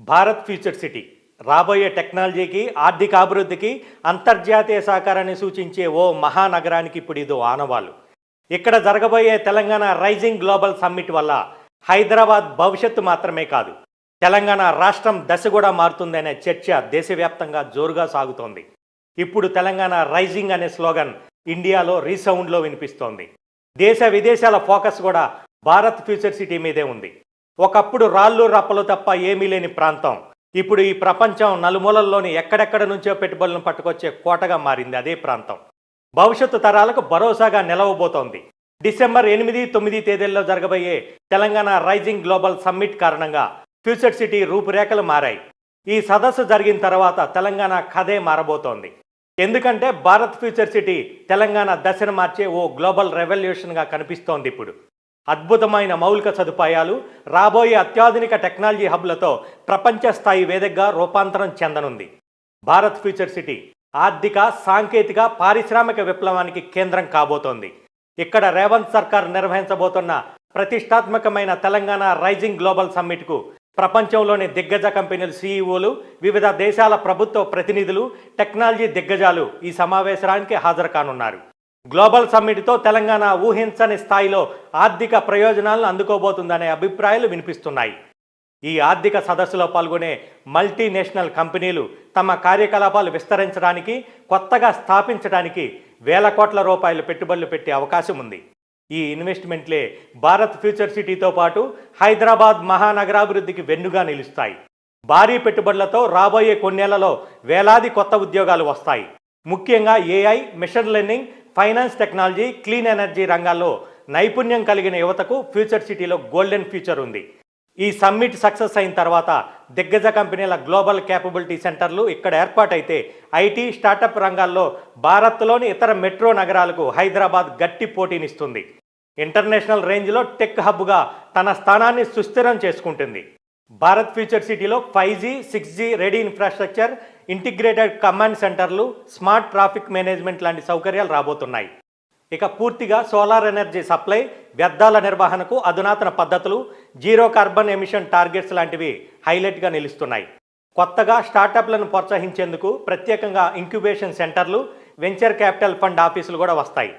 Bharat future city రాబోయే టెక్నాలజీకి ఆర్థిక అభివృద్ధికి అంతర్జాతీయ సహకారాన్ని సూచించే ఓ మహానగరానికి ఇప్పుడు ఇదో ఆనవాళ్ళు. ఇక్కడ జరగబోయే తెలంగాణ రైజింగ్ గ్లోబల్ సమ్మిట్ వల్ల హైదరాబాద్ భవిష్యత్తు మాత్రమే కాదు, తెలంగాణ రాష్ట్రం దశ కూడా మారుతుందనే చర్చ దేశవ్యాప్తంగా జోరుగా సాగుతోంది. ఇప్పుడు తెలంగాణ రైజింగ్ అనే స్లోగన్ ఇండియాలో రీసౌండ్లో వినిపిస్తోంది. దేశ విదేశాల ఫోకస్ కూడా భారత్ ఫ్యూచర్ సిటీ మీదే ఉంది. ఒకప్పుడు రాళ్ళు రప్పలు తప్ప ఏమీ లేని ప్రాంతం ఇప్పుడు ఈ ప్రపంచం నలుమూలల్లోని ఎక్కడెక్కడ నుంచో పెట్టుబడులను పట్టుకొచ్చే కోటగా మారింది. అదే ప్రాంతం భవిష్యత్తు తరాలకు భరోసాగా నిలవబోతోంది. డిసెంబర్ 8, 9 తేదీల్లో జరగబోయే తెలంగాణ రైజింగ్ గ్లోబల్ సమ్మిట్ కారణంగా ఫ్యూచర్ సిటీ రూపురేఖలు మారాయి. ఈ సదస్సు జరిగిన తర్వాత తెలంగాణ కథే మారబోతోంది. ఎందుకంటే భారత్ ఫ్యూచర్ సిటీ తెలంగాణ దశను మార్చే ఓ గ్లోబల్ రెవల్యూషన్గా కనిపిస్తోంది. ఇప్పుడు అద్భుతమైన మౌలిక సదుపాయాలు, రాబోయే అత్యాధునిక టెక్నాలజీ హబ్లతో ప్రపంచ స్థాయి వేదికగా రూపాంతరం చెందనుంది. భారత్ ఫ్యూచర్ సిటీ ఆర్థిక, సాంకేతిక, పారిశ్రామిక విప్లవానికి కేంద్రం కాబోతోంది. ఇక్కడ రేవంత్ సర్కార్ నిర్వహించబోతున్న ప్రతిష్టాత్మకమైన తెలంగాణ రైజింగ్ గ్లోబల్ సమ్మిట్కు ప్రపంచంలోని దిగ్గజ కంపెనీల సీఈఓలు, వివిధ దేశాల ప్రభుత్వ ప్రతినిధులు, టెక్నాలజీ దిగ్గజాలు ఈ సమావేశానికి హాజరు కానున్నారు. గ్లోబల్ సమ్మిట్తో తెలంగాణ ఊహించని స్థాయిలో ఆర్థిక ప్రయోజనాలను అందుకోబోతుందనే అభిప్రాయాలు వినిపిస్తున్నాయి. ఈ ఆర్థిక సదస్సులో పాల్గొనే మల్టీనేషనల్ కంపెనీలు తమ కార్యకలాపాలు విస్తరించడానికి, కొత్తగా స్థాపించడానికి వేల కోట్ల రూపాయల పెట్టుబడులు పెట్టే అవకాశం ఉంది. ఈ ఇన్వెస్ట్మెంట్లే భారత్ ఫ్యూచర్ సిటీతో పాటు హైదరాబాద్ మహానగరాభివృద్ధికి వెన్నుగా నిలుస్తాయి. భారీ పెట్టుబడులతో రాబోయే కొన్నేళ్లలో వేలాది కొత్త ఉద్యోగాలు వస్తాయి. ముఖ్యంగా AI, machine learning, finance technology, clean energy రంగాల్లో నైపుణ్యం కలిగిన యువతకు ఫ్యూచర్ సిటీలో గోల్డెన్ ఫ్యూచర్ ఉంది. ఈ సమ్మిట్ సక్సెస్ అయిన తర్వాత దిగ్గజ కంపెనీల గ్లోబల్ క్యాపబిలిటీ సెంటర్లు ఇక్కడ ఏర్పాటైతే ఐటీ, స్టార్టప్ రంగాల్లో భారత్లోని ఇతర మెట్రో నగరాలకు హైదరాబాద్ గట్టి పోటీనిస్తుంది. ఇంటర్నేషనల్ రేంజ్లో టెక్ హబ్గా తన స్థానాన్ని సుస్థిరం చేసుకుంటుంది. భారత్ ఫ్యూచర్ సిటీలో 5G, 6G ready infrastructure, integrated command సెంటర్లు, స్మార్ట్ ట్రాఫిక్ మేనేజ్మెంట్ లాంటి సౌకర్యాలు రాబోతున్నాయి. ఇక పూర్తిగా సోలార్ ఎనర్జీ సప్లై, వ్యర్థాల నిర్వహణకు అధునాతన పద్ధతులు, జీరో కార్బన్ ఎమిషన్ టార్గెట్స్ లాంటివి హైలైట్గా నిలుస్తున్నాయి. కొత్తగా స్టార్టప్లను ప్రోత్సహించేందుకు ప్రత్యేకంగా ఇంక్యుబేషన్ సెంటర్లు, వెంచర్ క్యాపిటల్ ఫండ్ ఆఫీసులు కూడా వస్తాయి.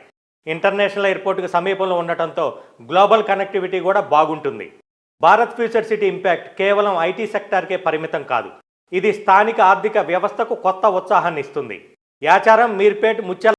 ఇంటర్నేషనల్ ఎయిర్పోర్టుకు సమీపంలో ఉండటంతో గ్లోబల్ కనెక్టివిటీ కూడా బాగుంటుంది. భారత్ ఫ్యూచర్ సిటీ ఇంపాక్ట్ కేవలం ఐటీ సెక్టార్కే పరిమితం కాదు. ఇది స్థానిక ఆర్థిక వ్యవస్థకు కొత్త ఉత్సాహాన్ని ఇస్తుంది. యాచారం, మీర్పేట్, ముత్యాల